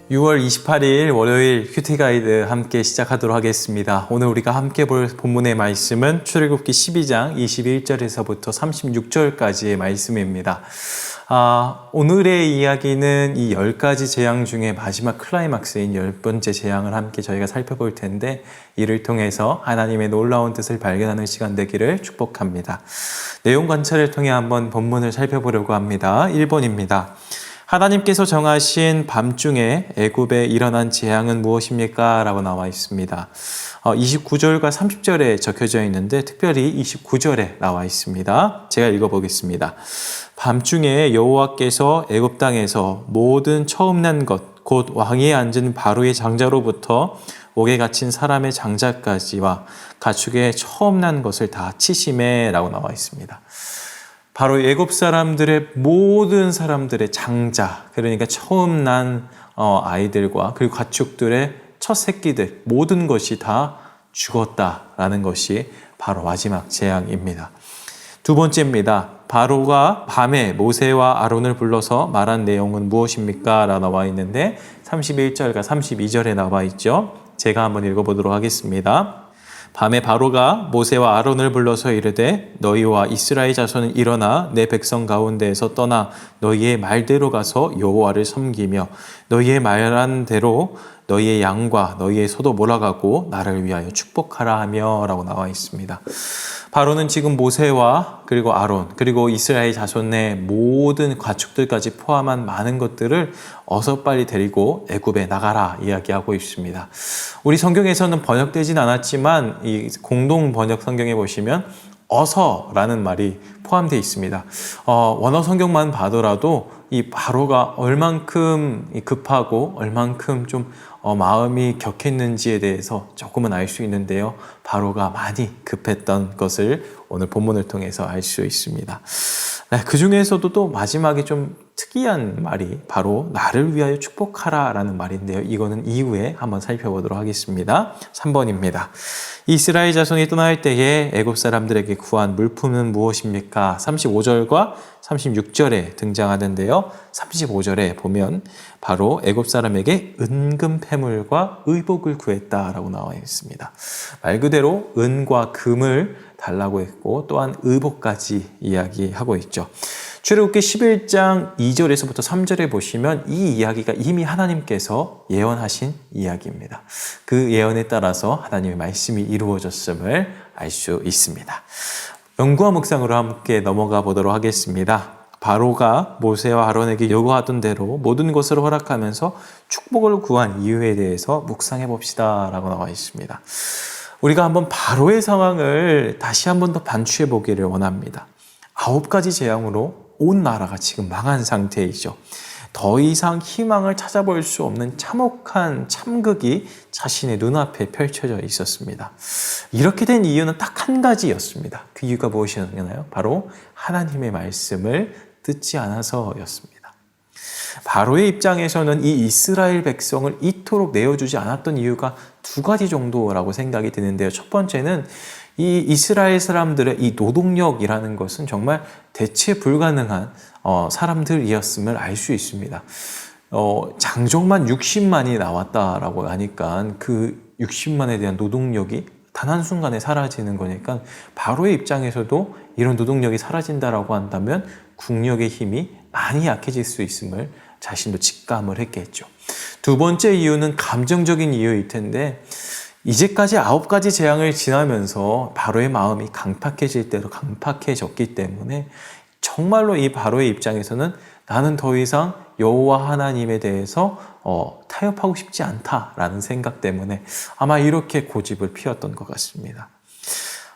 6월 28일 월요일 큐티 가이드 함께 시작하도록 하겠습니다. 오늘 우리가 함께 볼 본문의 말씀은 출애굽기 12장 21절에서부터 36절까지의 말씀입니다. 오늘의 이야기는 이 10가지 재앙 중에 마지막 클라이막스인 10번째 재앙을 함께 저희가 살펴볼 텐데, 이를 통해서 하나님의 놀라운 뜻을 발견하는 시간 되기를 축복합니다. 내용 관찰을 통해 한번 본문을 살펴보려고 합니다. 1번입니다. 하나님께서 정하신 밤중에 애굽에 일어난 재앙은 무엇입니까? 라고 나와 있습니다. 29절과 30절에 적혀져 있는데 특별히 29절에 나와 있습니다. 제가 읽어보겠습니다. 밤중에 여호와께서 애굽 땅에서 모든 처음 난 것, 곧 왕위에 앉은 바로의 장자로부터 옥에 갇힌 사람의 장자까지와 가축의 처음 난 것을 다 치심에 라고 나와 있습니다. 바로 애굽 사람들의 모든 사람들의 장자, 그러니까 처음 난 아이들과 그리고 가축들의 첫 새끼들, 모든 것이 다 죽었다라는 것이 바로 마지막 재앙입니다. 두 번째입니다. 바로가 밤에 모세와 아론을 불러서 말한 내용은 무엇입니까? 라고 나와 있는데 31절과 32절에 나와 있죠. 제가 한번 읽어보도록 하겠습니다. 밤에 바로가 모세와 아론을 불러서 이르되 너희와 이스라엘 자손은 일어나 내 백성 가운데에서 떠나 너희의 말대로 가서 여호와를 섬기며 너희의 말한 대로 너희의 양과 너희의 소도 몰아가고 나를 위하여 축복하라 하며 라고 나와 있습니다. 바로는 지금 모세와 그리고 아론 그리고 이스라엘 자손의 모든 가축들까지 포함한 많은 것들을 어서 빨리 데리고 애굽에 나가라 이야기하고 있습니다. 우리 성경에서는 번역되진 않았지만 이 공동 번역 성경에 보시면 어서라는 말이 포함되어 있습니다. 원어 성경만 봐더라도 이 바로가 얼만큼 급하고 얼만큼 좀 마음이 격했는지에 대해서 조금은 알 수 있는데요. 바로가 많이 급했던 것을 오늘 본문을 통해서 알 수 있습니다. 그 중에서도 또 마지막에 좀 특이한 말이 바로 나를 위하여 축복하라 라는 말인데요. 이거는 이후에 한번 살펴보도록 하겠습니다. 3번입니다. 이스라엘 자손이 떠날 때에 애굽 사람들에게 구한 물품은 무엇입니까? 35절과 36절에 등장하는데요. 35절에 보면 바로 애굽 사람에게 은금 패물과 의복을 구했다라고 나와 있습니다. 말 그대로 은과 금을 달라고 했고 또한 의복까지 이야기하고 있죠. 출애굽기 11장 2절에서부터 3절에 보시면 이 이야기가 이미 하나님께서 예언하신 이야기입니다. 그 예언에 따라서 하나님의 말씀이 이루어졌음을 알 수 있습니다. 연구와 묵상으로 함께 넘어가 보도록 하겠습니다. 바로가 모세와 아론에게 요구하던 대로 모든 것을 허락하면서 축복을 구한 이유에 대해서 묵상해 봅시다 라고 나와 있습니다. 우리가 한번 바로의 상황을 다시 한번 더 반추해 보기를 원합니다. 9가지 재앙으로 온 나라가 지금 망한 상태이죠. 더 이상 희망을 찾아볼 수 없는 참혹한 참극이 자신의 눈앞에 펼쳐져 있었습니다. 이렇게 된 이유는 딱 한 가지였습니다. 그 이유가 무엇이었나요? 바로 하나님의 말씀을 듣지 않아서였습니다. 바로의 입장에서는 이 이스라엘 백성을 이토록 내어주지 않았던 이유가 두 가지 정도라고 생각이 드는데요. 첫 번째는 이 이스라엘 사람들의 이 노동력이라는 것은 정말 대체 불가능한 사람들이었음을 알 수 있습니다. 장정만 60만이 나왔다라고 하니까 그 60만에 대한 노동력이 단 한순간에 사라지는 거니까 바로의 입장에서도 이런 노동력이 사라진다라고 한다면 국력의 힘이 많이 약해질 수 있음을 자신도 직감을 했겠죠. 두 번째 이유는 감정적인 이유일 텐데 이제까지 9가지 재앙을 지나면서 바로의 마음이 강팍해질 대로 강팍해졌기 때문에 정말로 이 바로의 입장에서는 나는 더 이상 여호와 하나님에 대해서 타협하고 싶지 않다라는 생각 때문에 아마 이렇게 고집을 피웠던 것 같습니다.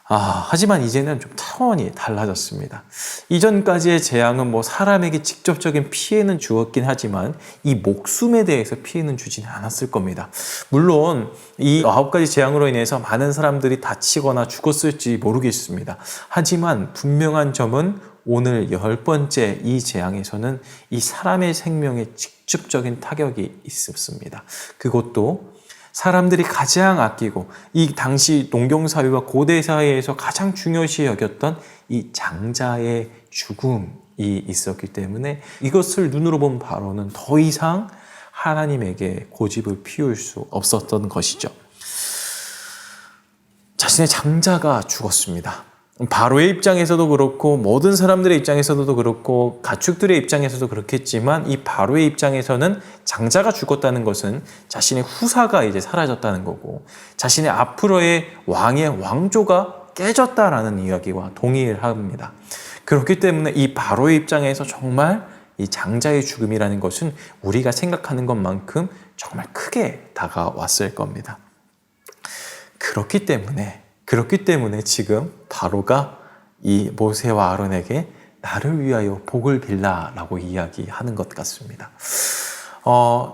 하지만 이제는 좀 차원이 달라졌습니다. 이전까지의 재앙은 사람에게 직접적인 피해는 주었긴 하지만 이 목숨에 대해서 피해는 주지는 않았을 겁니다. 물론 이 9가지 재앙으로 인해서 많은 사람들이 다치거나 죽었을지 모르겠습니다. 하지만 분명한 점은 오늘 10번째 이 재앙에서는 이 사람의 생명에 직접적인 타격이 있었습니다. 그것도 사람들이 가장 아끼고 이 당시 농경사회와 고대사회에서 가장 중요시 여겼던 이 장자의 죽음이 있었기 때문에 이것을 눈으로 본 바로는 더 이상 하나님에게 고집을 피울 수 없었던 것이죠. 자신의 장자가 죽었습니다. 바로의 입장에서도 그렇고 모든 사람들의 입장에서도 그렇고 가축들의 입장에서도 그렇겠지만 이 바로의 입장에서는 장자가 죽었다는 것은 자신의 후사가 이제 사라졌다는 거고 자신의 앞으로의 왕의 왕조가 깨졌다라는 이야기와 동일합니다. 그렇기 때문에 이 바로의 입장에서 정말 이 장자의 죽음이라는 것은 우리가 생각하는 것만큼 정말 크게 다가왔을 겁니다. 그렇기 때문에 지금 바로가 이 모세와 아론에게 나를 위하여 복을 빌라라고 이야기하는 것 같습니다.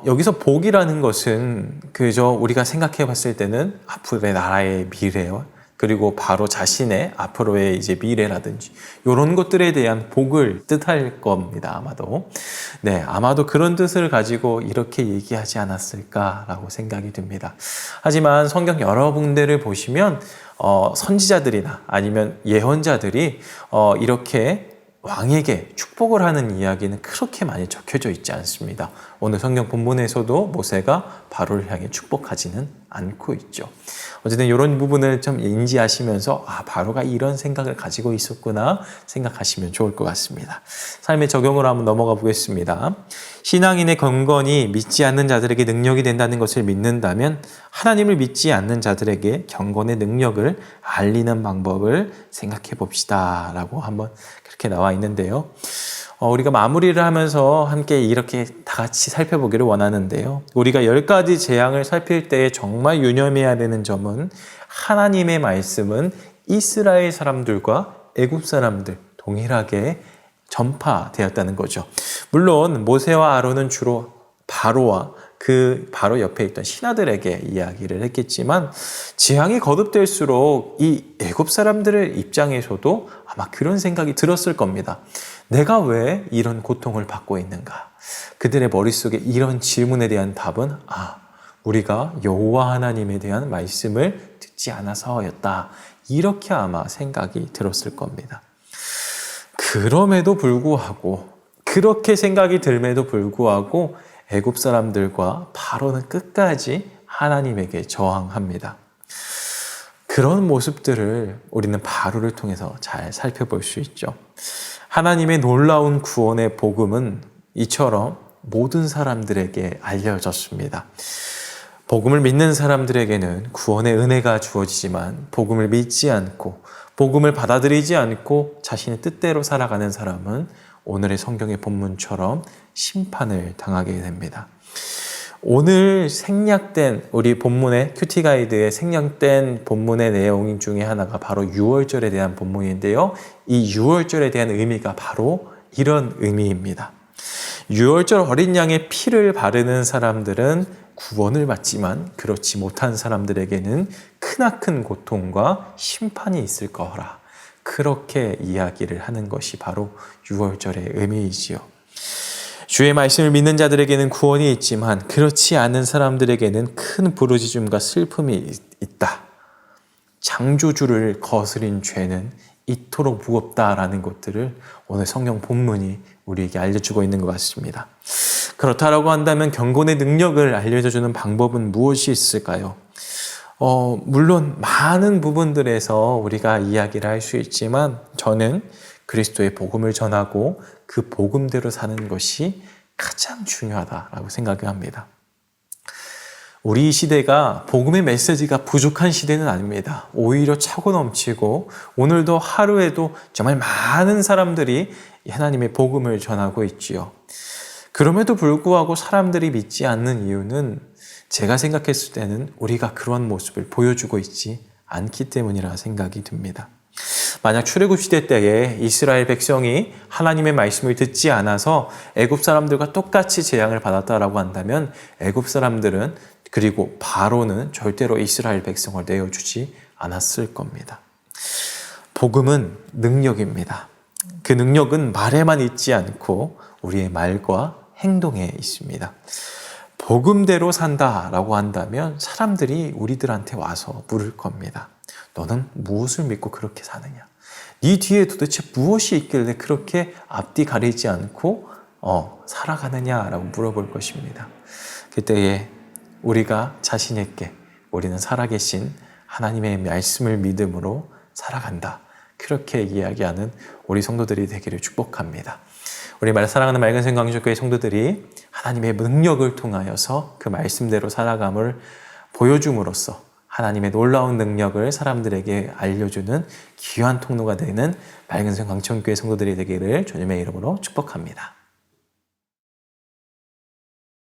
여기서 복이라는 것은 그저 우리가 생각해 봤을 때는 앞으로의 나라의 미래와 그리고 바로 자신의 앞으로의 이제 미래라든지 이런 것들에 대한 복을 뜻할 겁니다. 아마도 그런 뜻을 가지고 이렇게 얘기하지 않았을까라고 생각이 듭니다. 하지만 성경 여러 군데를 보시면 선지자들이나 아니면 예언자들이 이렇게 왕에게 축복을 하는 이야기는 그렇게 많이 적혀져 있지 않습니다. 오늘 성경 본문에서도 모세가 바로를 향해 축복하지는 않고 있죠. 어쨌든 이런 부분을 좀 인지하시면서 바로가 이런 생각을 가지고 있었구나 생각하시면 좋을 것 같습니다. 삶의 적용으로 한번 넘어가 보겠습니다. 신앙인의 경건이 믿지 않는 자들에게 능력이 된다는 것을 믿는다면 하나님을 믿지 않는 자들에게 경건의 능력을 알리는 방법을 생각해 봅시다 라고 한번 그렇게 나와 있는데요. 우리가 마무리를 하면서 함께 이렇게 다 같이 살펴보기를 원하는데요. 우리가 10가지 재앙을 살필 때 정말 유념해야 되는 점은 하나님의 말씀은 이스라엘 사람들과 애굽 사람들 동일하게 전파되었다는 거죠. 물론 모세와 아론은 주로 바로와 그 바로 옆에 있던 신하들에게 이야기를 했겠지만 재앙이 거듭될수록 이 애굽 사람들의 입장에서도 아마 그런 생각이 들었을 겁니다. 내가 왜 이런 고통을 받고 있는가? 그들의 머릿속에 이런 질문에 대한 답은 우리가 여호와 하나님에 대한 말씀을 듣지 않아서였다. 이렇게 아마 생각이 들었을 겁니다. 그럼에도 불구하고 그렇게 생각이 들면도 불구하고 애굽 사람들과 바로는 끝까지 하나님에게 저항합니다. 그런 모습들을 우리는 바로를 통해서 잘 살펴볼 수 있죠. 하나님의 놀라운 구원의 복음은 이처럼 모든 사람들에게 알려졌습니다. 복음을 믿는 사람들에게는 구원의 은혜가 주어지지만 복음을 믿지 않고 복음을 받아들이지 않고 자신의 뜻대로 살아가는 사람은 오늘의 성경의 본문처럼 심판을 당하게 됩니다. 오늘 생략된 우리 본문의 큐티 가이드의 생략된 본문의 내용 중에 하나가 바로 유월절에 대한 본문인데요. 이 유월절에 대한 의미가 바로 이런 의미입니다. 유월절 어린 양의 피를 바르는 사람들은 구원을 받지만 그렇지 못한 사람들에게는 크나큰 고통과 심판이 있을 거라. 그렇게 이야기를 하는 것이 바로 유월절의 의미이지요. 주의 말씀을 믿는 자들에게는 구원이 있지만 그렇지 않은 사람들에게는 큰 부르짖음과 슬픔이 있다. 창조주를 거스린 죄는 이토록 무겁다라는 것들을 오늘 성경 본문이 우리에게 알려주고 있는 것 같습니다. 그렇다라고 한다면 경건의 능력을 알려주는 방법은 무엇이 있을까요? 물론 많은 부분들에서 우리가 이야기를 할 수 있지만 저는 그리스도의 복음을 전하고 그 복음대로 사는 것이 가장 중요하다라고 생각을 합니다. 우리 시대가 복음의 메시지가 부족한 시대는 아닙니다. 오히려 차고 넘치고 오늘도 하루에도 정말 많은 사람들이 하나님의 복음을 전하고 있지요. 그럼에도 불구하고 사람들이 믿지 않는 이유는 제가 생각했을 때는 우리가 그런 모습을 보여주고 있지 않기 때문이라 생각이 듭니다. 만약 출애굽 시대 때에 이스라엘 백성이 하나님의 말씀을 듣지 않아서 애굽 사람들과 똑같이 재앙을 받았다라고 한다면 애굽 사람들은 그리고 바로는 절대로 이스라엘 백성을 내어주지 않았을 겁니다. 복음은 능력입니다. 그 능력은 말에만 있지 않고 우리의 말과 행동에 있습니다. 복음대로 산다라고 한다면 사람들이 우리들한테 와서 물을 겁니다. 너는 무엇을 믿고 그렇게 사느냐? 네 뒤에 도대체 무엇이 있길래 그렇게 앞뒤 가리지 않고 살아가느냐라고 물어볼 것입니다. 그때에 우리가 자신 있게 우리는 살아계신 하나님의 말씀을 믿음으로 살아간다. 그렇게 이야기하는 우리 성도들이 되기를 축복합니다. 우리 사랑하는 맑은샘 광주교회 성도들이 하나님의 능력을 통하여서 그 말씀대로 살아감을 보여줌으로써 하나님의 놀라운 능력을 사람들에게 알려주는 귀한 통로가 되는 맑은샘 광천교회 성도들이 되기를 주님의 이름으로 축복합니다.